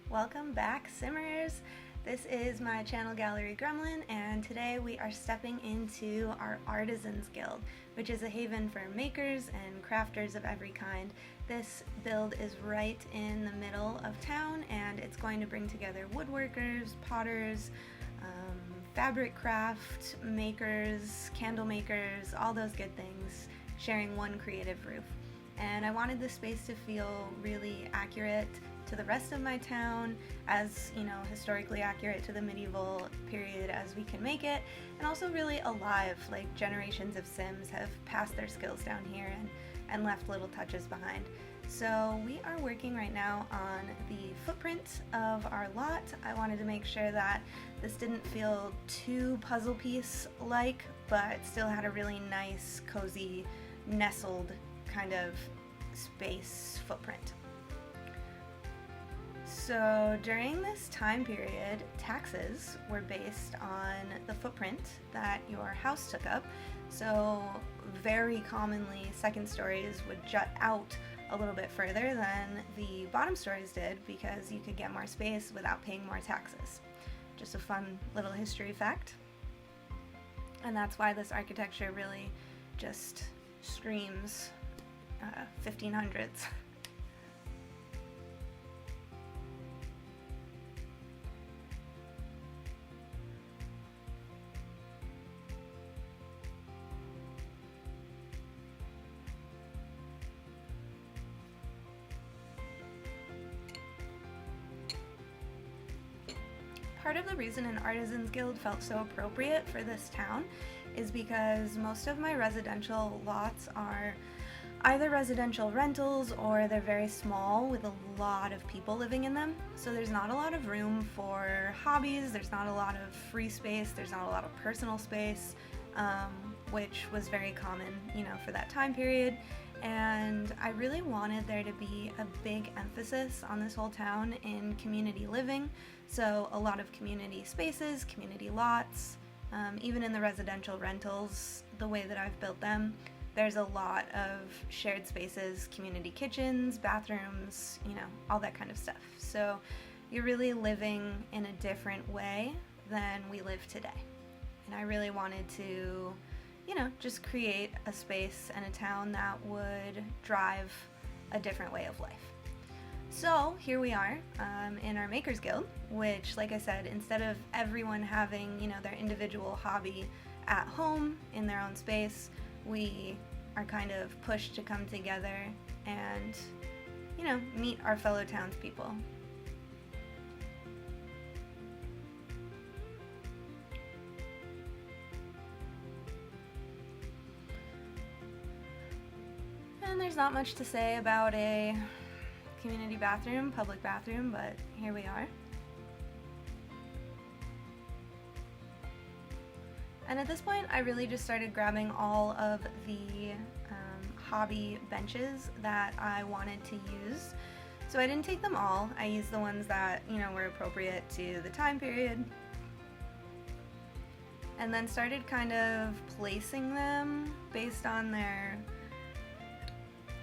Welcome back, Simmers! This is my channel Gallery Gremlin, and today we are stepping into our Artisans Guild, which is a haven for makers and crafters of every kind. This build is right in the middle of town, and it's going to bring together woodworkers, potters, fabric craft makers, candle makers, all those good things, sharing one creative roof. And I wanted this space to feel really accurate to the rest of my town, as historically accurate to the medieval period as we can make it, and also really alive, like generations of Sims have passed their skills down here and left little touches behind. So we are working right now on the footprint of our lot. I wanted to make sure that this didn't feel too puzzle piece like, but still had a really nice, cozy, nestled kind of space footprint. So during this time period, taxes were based on the footprint that your house took up. So very commonly, second stories would jut out a little bit further than the bottom stories did because you could get more space without paying more taxes. Just a fun little history fact. And that's why this architecture really just screams 1500s. Part of the reason an Artisans Guild felt so appropriate for this town is because most of my residential lots are either residential rentals or they're very small with a lot of people living in them. So there's not a lot of room for hobbies, there's not a lot of free space, there's not a lot of personal space, which was very common, for that time period. And I really wanted there to be a big emphasis on this whole town in community living. So a lot of community spaces, community lots, even in the residential rentals, the way that I've built them, there's a lot of shared spaces, community kitchens, bathrooms, all that kind of stuff. So you're really living in a different way than we live today. And I really wanted to just create a space and a town that would drive a different way of life. So here we are in our Makers Guild, which, like I said, instead of everyone having, their individual hobby at home in their own space, we are kind of pushed to come together and, meet our fellow townspeople. And there's not much to say about a community bathroom, public bathroom, but here we are. And at this point, I really just started grabbing all of the hobby benches that I wanted to use. So I didn't take them all. I used the ones that, were appropriate to the time period. And then started kind of placing them based on their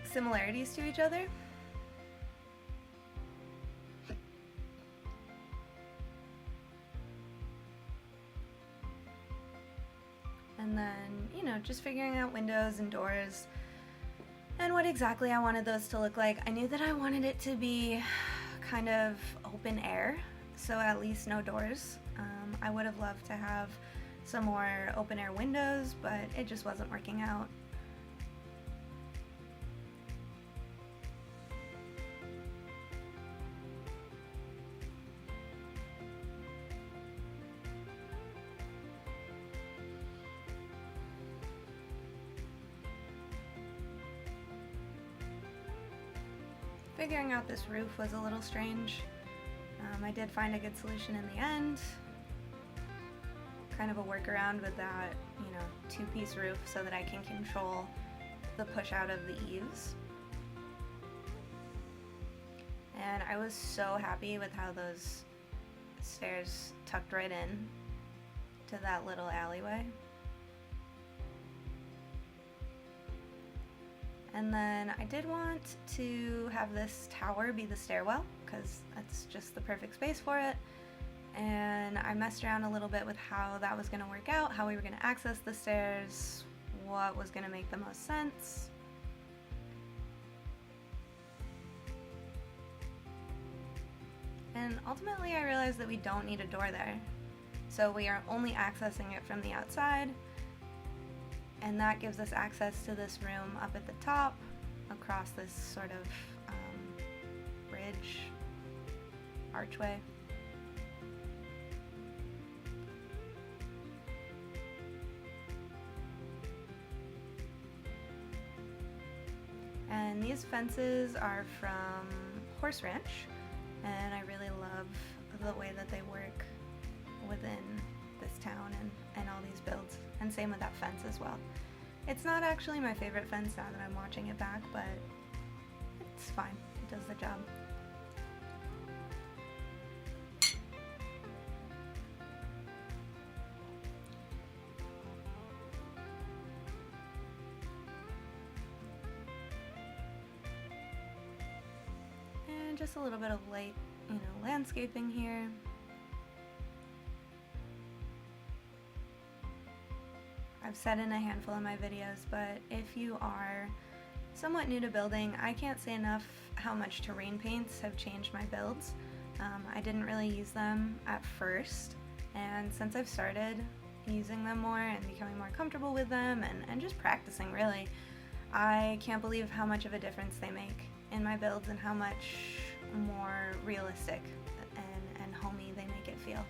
similarities to each other. And then, just figuring out windows and doors and what exactly I wanted those to look like. I knew that I wanted it to be kind of open air, so at least no doors. I would have loved to have some more open air windows, but it just wasn't working out. Figuring out this roof was a little strange. I did find a good solution in the end. Kind of a workaround with that, two-piece roof so that I can control the push out of the eaves. And I was so happy with how those stairs tucked right in to that little alleyway. And then I did want to have this tower be the stairwell because that's just the perfect space for it. And I messed around a little bit with how that was going to work out, how we were going to access the stairs, what was going to make the most sense. And ultimately I realized that we don't need a door there. So we are only accessing it from the outside, and that gives us access to this room up at the top, across this sort of bridge, archway. And these fences are from Horse Ranch, and I really love the way that they work within this town and all these builds, and same with that fence as well. It's not actually my favorite fence now that I'm watching it back, but it's fine, it does the job. And just a little bit of light, landscaping here. I've said in a handful of my videos, but if you are somewhat new to building, I can't say enough how much terrain paints have changed my builds. I didn't really use them at first, and since I've started using them more and becoming more comfortable with them and just practicing really, I can't believe how much of a difference they make in my builds and how much more realistic and homey they make it feel.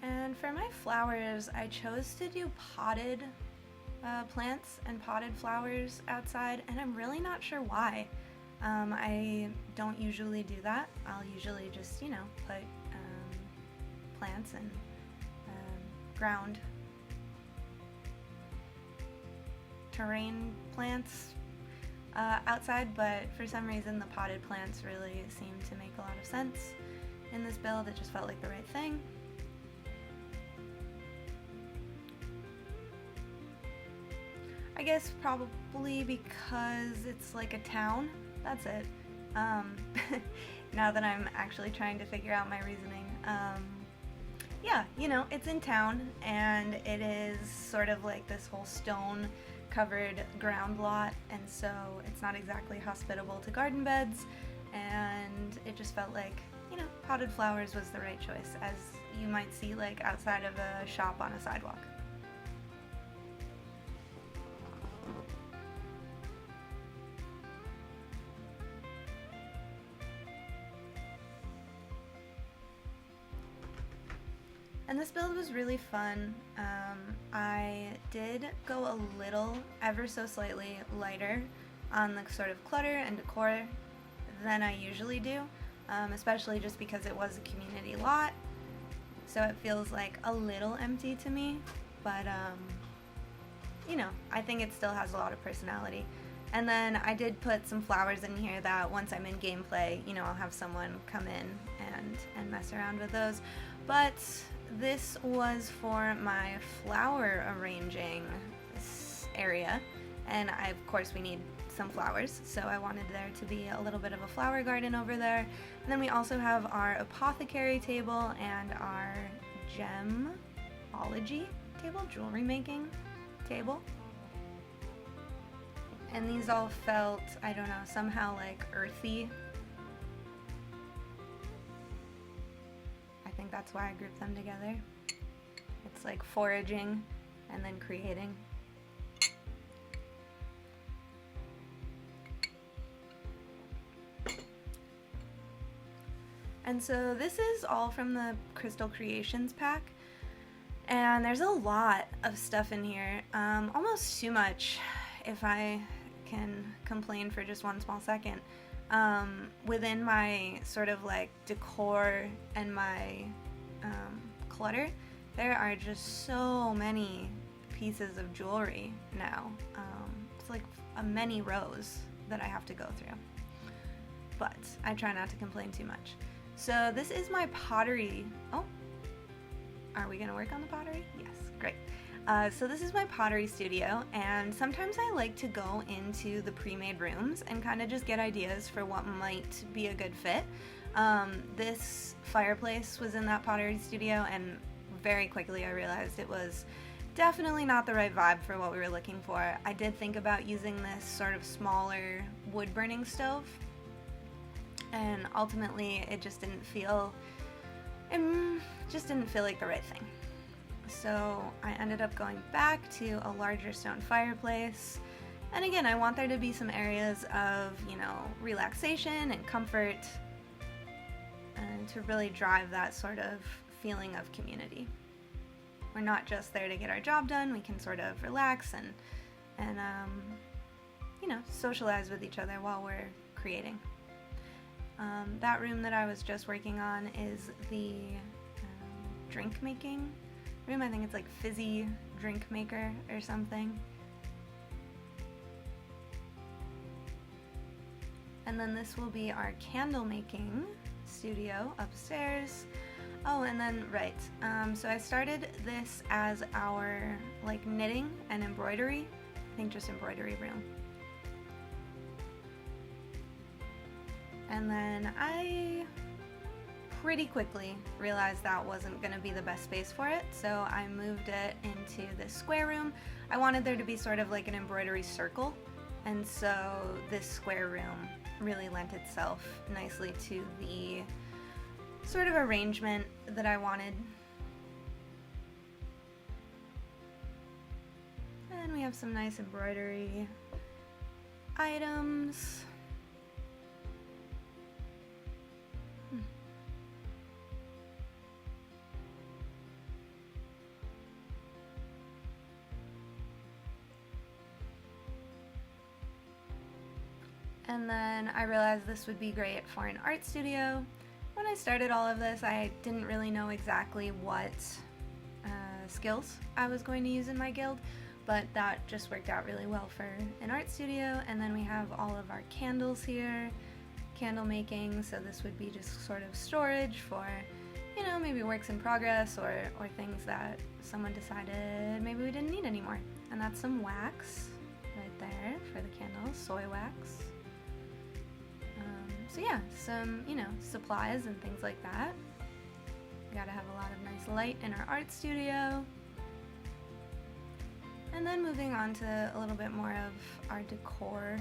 And for my flowers, I chose to do potted plants and potted flowers outside, and I'm really not sure why. I don't usually do that. I'll usually just, put plants and ground terrain plants outside, but for some reason the potted plants really seem to make a lot of sense in this build. It just felt like the right thing. I guess probably because it's like a town. That's it. Now that I'm actually trying to figure out my reasoning. Yeah, it's in town, and it is sort of like this whole stone covered ground lot, and so it's not exactly hospitable to garden beds, and it just felt like, potted flowers was the right choice, as you might see like outside of a shop on a sidewalk. And this build was really fun. I did go a little, ever so slightly, lighter on the sort of clutter and decor than I usually do, especially just because it was a community lot, so it feels like a little empty to me, but I think it still has a lot of personality. And then I did put some flowers in here that once I'm in gameplay, I'll have someone come in and mess around with those. But this was for my flower arranging area, and of course we need some flowers, so I wanted there to be a little bit of a flower garden over there. And then we also have our apothecary table and our gemology table, jewelry making table. And these all felt, I don't know, somehow like earthy. I think that's why I grouped them together. It's like foraging and then creating. And so this is all from the Crystal Creations pack. And there's a lot of stuff in here, almost too much, if I can complain for just one small second. Within my sort of like decor and my clutter, there are just so many pieces of jewelry now. It's like many rows that I have to go through. But I try not to complain too much. So this is my pottery. Oh, are we gonna work on the pottery? Yes, great. So this is my pottery studio, and sometimes I like to go into the pre-made rooms and kind of just get ideas for what might be a good fit. This fireplace was in that pottery studio, and very quickly I realized it was definitely not the right vibe for what we were looking for. I did think about using this sort of smaller wood-burning stove, and ultimately it just didn't feel like the right thing. So I ended up going back to a larger stone fireplace. And again, I want there to be some areas of, relaxation and comfort, and to really drive that sort of feeling of community. We're not just there to get our job done, we can sort of relax and socialize with each other while we're creating. That room that I was just working on is the drink making room. I think it's like fizzy drink maker or something. And then this will be our candle making studio upstairs. Oh, and then, right, so I started this as our like knitting and embroidery, I think just embroidery room. And then I pretty quickly realized that wasn't going to be the best space for it, so I moved it into this square room. I wanted there to be sort of like an embroidery circle, and so this square room really lent itself nicely to the sort of arrangement that I wanted. And we have some nice embroidery items. And then I realized this would be great for an art studio. When I started all of this, I didn't really know exactly what skills I was going to use in my guild, but that just worked out really well for an art studio. And then we have all of our candles here, candle making, so this would be just sort of storage for, maybe works in progress or things that someone decided maybe we didn't need anymore. And that's some wax right there for the candles, soy wax. So yeah, some, supplies and things like that. We gotta have a lot of nice light in our art studio. And then moving on to a little bit more of our decor.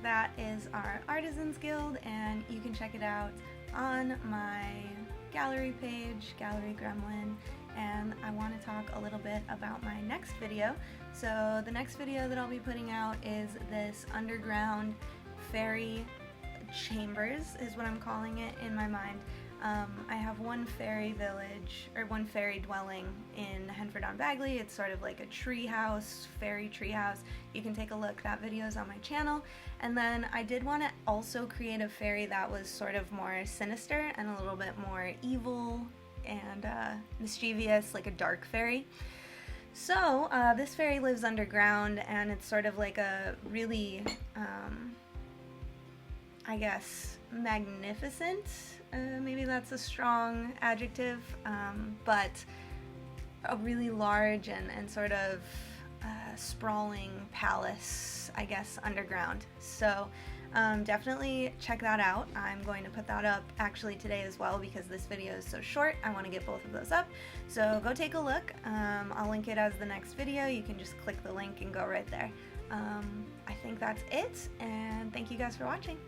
that is our Artisans Guild, and you can check it out on my gallery page, Gallery Gremlin. And I want to talk a little bit about my next video. So the next video that I'll be putting out is this underground fairy chambers is what I'm calling it in my mind. I have one fairy village, or one fairy dwelling in Henford on Bagley. It's sort of like a tree house, fairy tree house. You can take a look, that video's on my channel. And then I did want to also create a fairy that was sort of more sinister and a little bit more evil and mischievous, like a dark fairy. So this fairy lives underground, and it's sort of like a really, I guess, magnificent, maybe that's a strong adjective, but a really large and sort of sprawling palace, I guess, underground. So definitely check that out. I'm going to put that up actually today as well because this video is so short. I want to get both of those up. So go take a look. I'll link it as the next video. You can just click the link and go right there. I think that's it, and thank you guys for watching.